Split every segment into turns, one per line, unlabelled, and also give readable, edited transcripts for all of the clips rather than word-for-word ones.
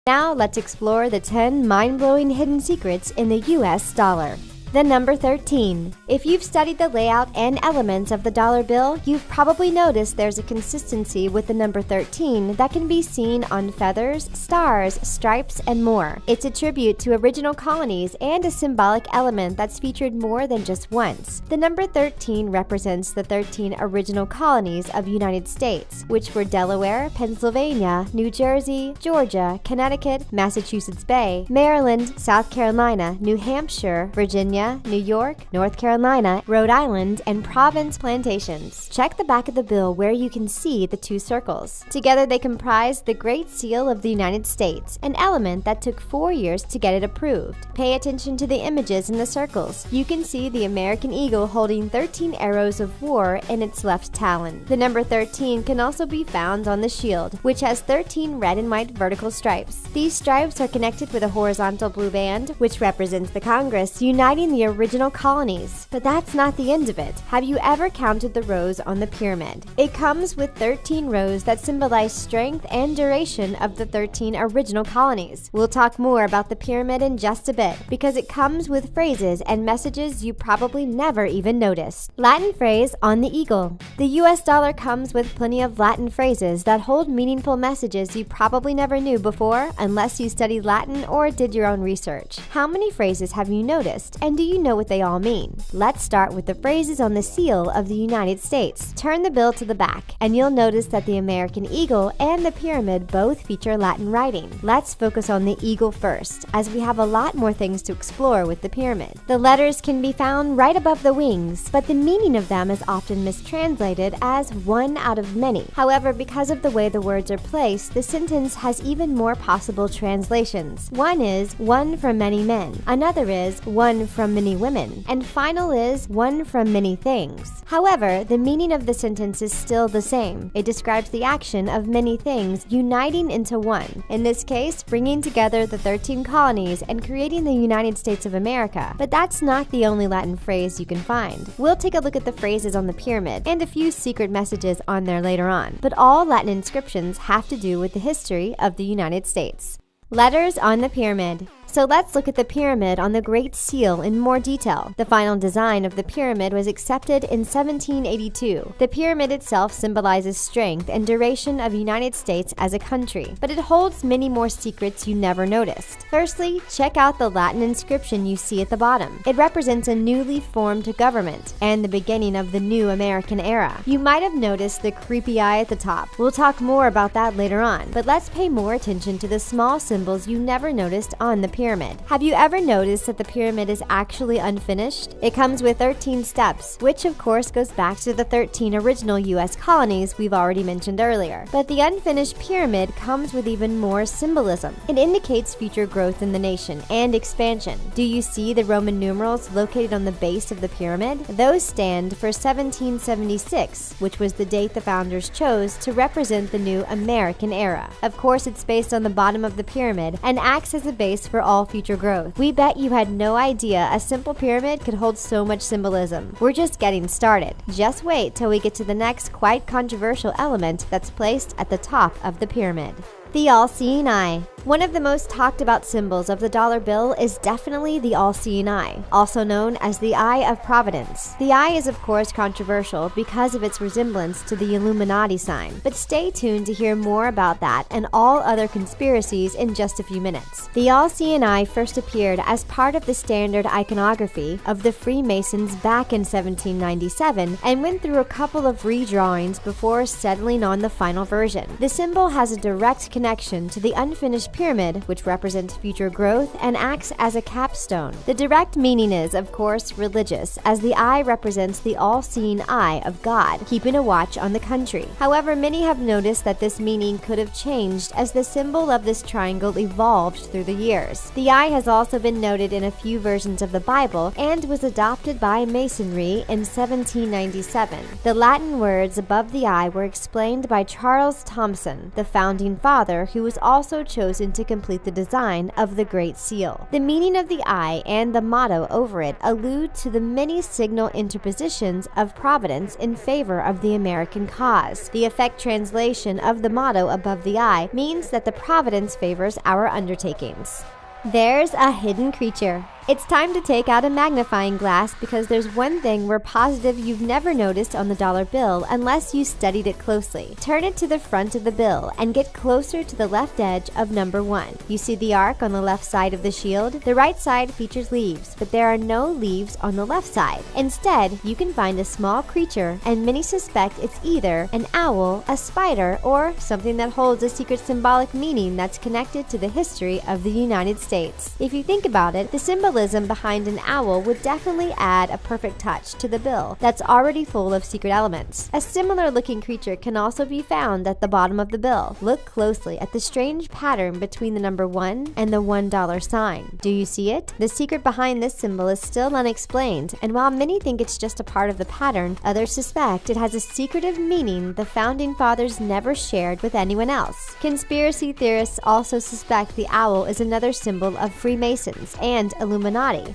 Now let's explore the 10 mind-blowing hidden secrets in the US dollar. The number 13. If you've studied the layout and elements of the dollar bill, you've probably noticed there's a consistency with the number 13 that can be seen on feathers, stars, stripes, and more. It's a tribute to original colonies and a symbolic element that's featured more than just once. The number 13 represents the 13 original colonies of United States, which were Delaware, Pennsylvania, New Jersey, Georgia, Connecticut, Massachusetts Bay, Maryland, South Carolina, New Hampshire, Virginia, New York, North Carolina, Rhode Island, and Providence plantations. Check the back of the bill where you can see the two circles. Together they comprise the Great Seal of the United States, an element that took 4 years to get it approved. Pay attention to the images in the circles. You can see the American eagle holding 13 arrows of war in its left talon. The number 13 can also be found on the shield, which has 13 red and white vertical stripes. These stripes are connected with a horizontal blue band, which represents the Congress uniting the original colonies. But that's not the end of it. Have you ever counted the rows on the pyramid? It comes with 13 rows that symbolize strength and duration of the 13 original colonies. We'll talk more about the pyramid in just a bit, because it comes with phrases and messages you probably never even noticed. Latin phrase on the eagle. The US dollar comes with plenty of Latin phrases that hold meaningful messages you probably never knew before unless you studied Latin or did your own research. How many phrases have you noticed, and do you know what they all mean? Let's start with the phrases on the seal of the United States. Turn the bill to the back, and you'll notice that the American eagle and the pyramid both feature Latin writing. Let's focus on the eagle first, as we have a lot more things to explore with the pyramid. The letters can be found right above the wings, but the meaning of them is often mistranslated as one out of many. However, because of the way the words are placed, the sentence has even more possible translations. One is one from many men, another is one from many women, and final is one from many things. However, the meaning of the sentence is still the same. It describes the action of many things uniting into one. In this case, bringing together the 13 colonies and creating the United States of America. But that's not the only Latin phrase you can find. We'll take a look at the phrases on the pyramid and a few secret messages on there later on. But all Latin inscriptions have to do with the history of the United States. Letters on the pyramid. So let's look at the pyramid on the Great Seal in more detail. The final design of the pyramid was accepted in 1782. The pyramid itself symbolizes strength and duration of United States as a country, but it holds many more secrets you never noticed. Firstly, check out the Latin inscription you see at the bottom. It represents a newly formed government and the beginning of the new American era. You might have noticed the creepy eye at the top. We'll talk more about that later on, but let's pay more attention to the small symbols you never noticed on the pyramid. Have you ever noticed that the pyramid is actually unfinished? It comes with 13 steps, which of course goes back to the 13 original US colonies we've already mentioned earlier. But the unfinished pyramid comes with even more symbolism. It indicates future growth in the nation and expansion. Do you see the Roman numerals located on the base of the pyramid? Those stand for 1776, which was the date the founders chose to represent the new American era. Of course, it's based on the bottom of the pyramid and acts as a base for all future growth. We bet you had no idea a simple pyramid could hold so much symbolism. We're just getting started. Just wait till we get to the next quite controversial element that's placed at the top of the pyramid. The all-seeing eye. One of the most talked about symbols of the dollar bill is definitely the all-seeing eye, also known as the Eye of Providence. The eye is of course controversial because of its resemblance to the Illuminati sign, but stay tuned to hear more about that and all other conspiracies in just a few minutes. The all-seeing eye first appeared as part of the standard iconography of the Freemasons back in 1797 and went through a couple of redrawings before settling on the final version. The symbol has a direct connection to the unfinished pyramid, which represents future growth and acts as a capstone. The direct meaning is, of course, religious, as the eye represents the all-seeing eye of God, keeping a watch on the country. However, many have noticed that this meaning could have changed as the symbol of this triangle evolved through the years. The eye has also been noted in a few versions of the Bible and was adopted by Masonry in 1797. The Latin words above the eye were explained by Charles Thomson, the founding father father who was also chosen to complete the design of the Great Seal. The meaning of the eye and the motto over it allude to the many signal interpositions of Providence in favor of the American cause. The effect translation of the motto above the eye means that the Providence favors our undertakings. There's a hidden creature. It's time to take out a magnifying glass because there's one thing we're positive you've never noticed on the dollar bill unless you studied it closely. Turn it to the front of the bill and get closer to the left edge of number 1. You see the arc on the left side of the shield? The right side features leaves, but there are no leaves on the left side. Instead, you can find a small creature, and many suspect it's either an owl, a spider, or something that holds a secret symbolic meaning that's connected to the history of the United States. If you think about it, the symbolism behind an owl would definitely add a perfect touch to the bill that's already full of secret elements. A similar looking creature can also be found at the bottom of the bill. Look closely at the strange pattern between the number 1 and the $1 sign. Do you see it? The secret behind this symbol is still unexplained, and while many think it's just a part of the pattern, others suspect it has a secretive meaning the founding fathers never shared with anyone else. Conspiracy theorists also suspect the owl is another symbol of Freemasons and Illuminati,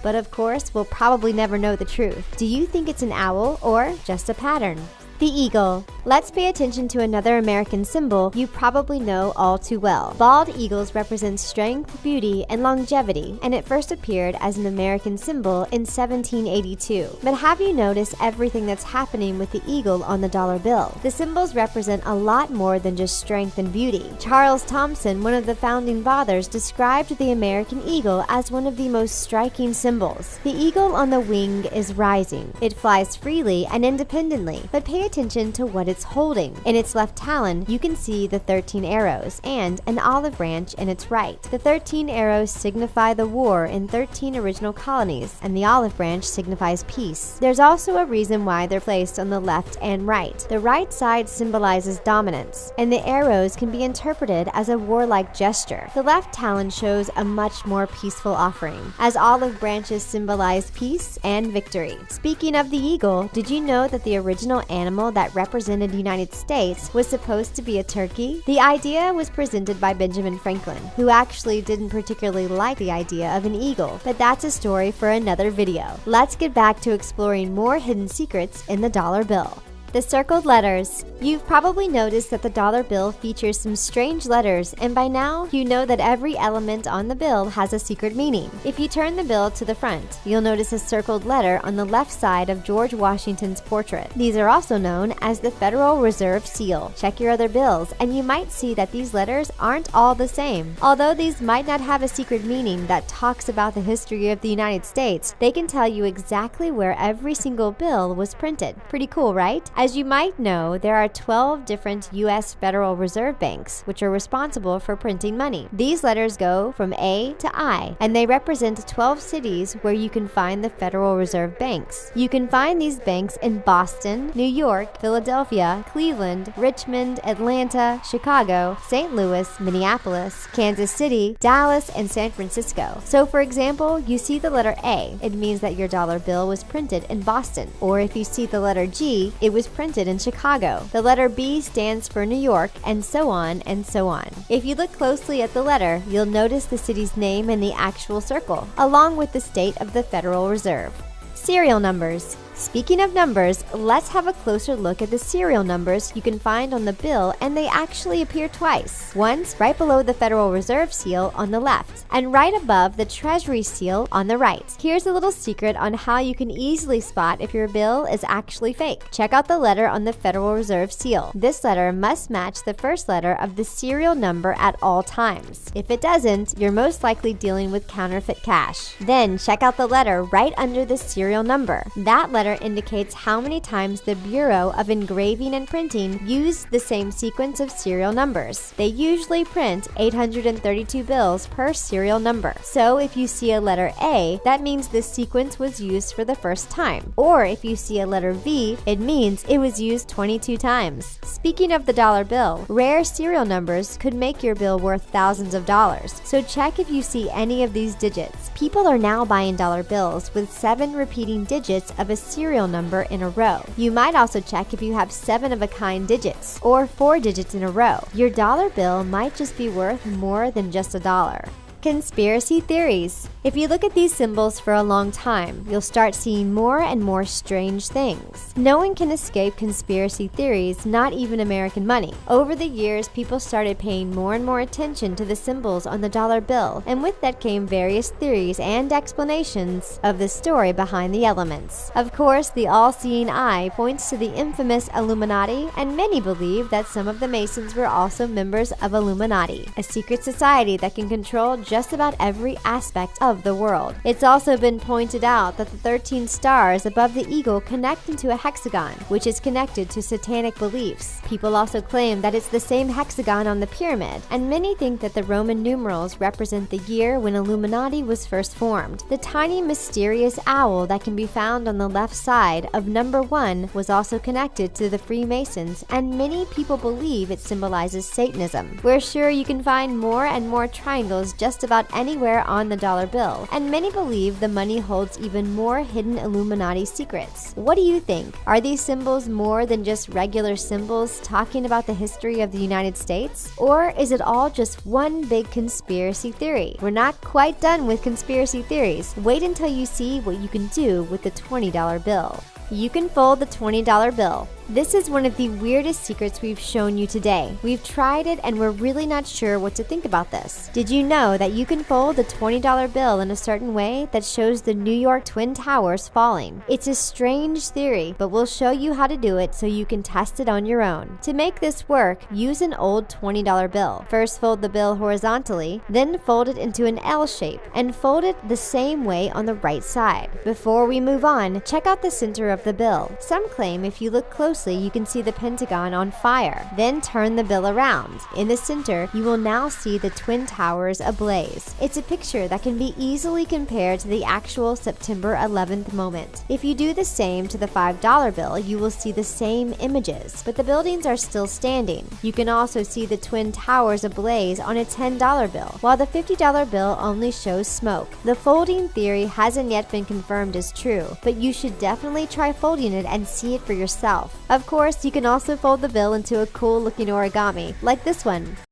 but of course, we'll probably never know the truth. Do you think it's an owl or just a pattern? The eagle. Let's pay attention to another American symbol you probably know all too well. Bald eagles represent strength, beauty, and longevity, and it first appeared as an American symbol in 1782. But have you noticed everything that's happening with the eagle on the dollar bill? The symbols represent a lot more than just strength and beauty. Charles Thomson, one of the founding fathers, described the American eagle as one of the most striking symbols. The eagle on the wing is rising. It flies freely and independently, but pay attention to what it's holding. In its left talon, you can see the 13 arrows and an olive branch in its right. The 13 arrows signify the war in 13 original colonies, and the olive branch signifies peace. There's also a reason why they're placed on the left and right. The right side symbolizes dominance, and the arrows can be interpreted as a warlike gesture. The left talon shows a much more peaceful offering, as olive branches symbolize peace and victory. Speaking of the eagle, did you know that the original animal that represented the United States was supposed to be a turkey? The idea was presented by Benjamin Franklin, who actually didn't particularly like the idea of an eagle, but that's a story for another video. Let's get back to exploring more hidden secrets in the dollar bill. The circled letters. You've probably noticed that the dollar bill features some strange letters, and by now, you know that every element on the bill has a secret meaning. If you turn the bill to the front, you'll notice a circled letter on the left side of George Washington's portrait. These are also known as the Federal Reserve Seal. Check your other bills, and you might see that these letters aren't all the same. Although these might not have a secret meaning that talks about the history of the United States, they can tell you exactly where every single bill was printed. Pretty cool, right? As you might know, there are 12 different U.S. Federal Reserve Banks, which are responsible for printing money. These letters go from A to I, and they represent 12 cities where you can find the Federal Reserve Banks. You can find these banks in Boston, New York, Philadelphia, Cleveland, Richmond, Atlanta, Chicago, St. Louis, Minneapolis, Kansas City, Dallas, and San Francisco. So for example, you see the letter A, it means that your dollar bill was printed in Boston. Or if you see the letter G, it was printed in Chicago. The letter B stands for New York, and so on and so on. If you look closely at the letter, you'll notice the city's name in the actual circle, along with the state of the Federal Reserve. Serial numbers. Speaking of numbers, let's have a closer look at the serial numbers you can find on the bill, and they actually appear twice. Once right below the Federal Reserve seal on the left, and right above the Treasury seal on the right. Here's a little secret on how you can easily spot if your bill is actually fake. Check out the letter on the Federal Reserve seal. This letter must match the first letter of the serial number at all times. If it doesn't, you're most likely dealing with counterfeit cash. Then check out the letter right under the serial number. That letter indicates how many times the Bureau of Engraving and Printing used the same sequence of serial numbers. They usually print 832 bills per serial number. So if you see a letter A, that means this sequence was used for the first time. Or if you see a letter V, it means it was used 22 times. Speaking of the dollar bill, rare serial numbers could make your bill worth thousands of dollars. So check if you see any of these digits. People are now buying dollar bills with 7 repeating digits of a serial number in a row. You might also check if you have 7 of a kind digits or 4 digits in a row. Your dollar bill might just be worth more than just a dollar. Conspiracy theories. If you look at these symbols for a long time, you'll start seeing more and more strange things. No one can escape conspiracy theories, not even American money. Over the years, people started paying more and more attention to the symbols on the dollar bill, and with that came various theories and explanations of the story behind the elements. Of course, the all-seeing eye points to the infamous Illuminati, and many believe that some of the Masons were also members of Illuminati, a secret society that can control just about every aspect of the world. It's also been pointed out that the 13 stars above the eagle connect into a hexagon, which is connected to satanic beliefs. People also claim that it's the same hexagon on the pyramid, and many think that the Roman numerals represent the year when Illuminati was first formed. The tiny mysterious owl that can be found on the left side of number 1 was also connected to the Freemasons, and many people believe it symbolizes Satanism. We're sure you can find more and more triangles just about anywhere on the dollar bill, and many believe the money holds even more hidden Illuminati secrets. What do you think? Are these symbols more than just regular symbols talking about the history of the United States? Or is it all just one big conspiracy theory? We're not quite done with conspiracy theories. Wait until you see what you can do with the $20 bill. You can fold the $20 bill. This is one of the weirdest secrets we've shown you today. We've tried it and we're really not sure what to think about this. Did you know that you can fold the $20 bill in a certain way that shows the New York Twin Towers falling? It's a strange theory, but we'll show you how to do it so you can test it on your own. To make this work, use an old $20 bill. First fold the bill horizontally, then fold it into an L shape, and fold it the same way on the right side. Before we move on, check out the center of the bill. Some claim if you look closely, you can see the Pentagon on fire. Then turn the bill around. In the center, you will now see the Twin Towers ablaze. It's a picture that can be easily compared to the actual September 11th moment. If you do the same to the $5 bill, you will see the same images, but the buildings are still standing. You can also see the Twin Towers ablaze on a $10 bill, while the $50 bill only shows smoke. The folding theory hasn't yet been confirmed as true, but you should definitely try folding it and see it for yourself. Of course, you can also fold the bill into a cool looking origami, like this one.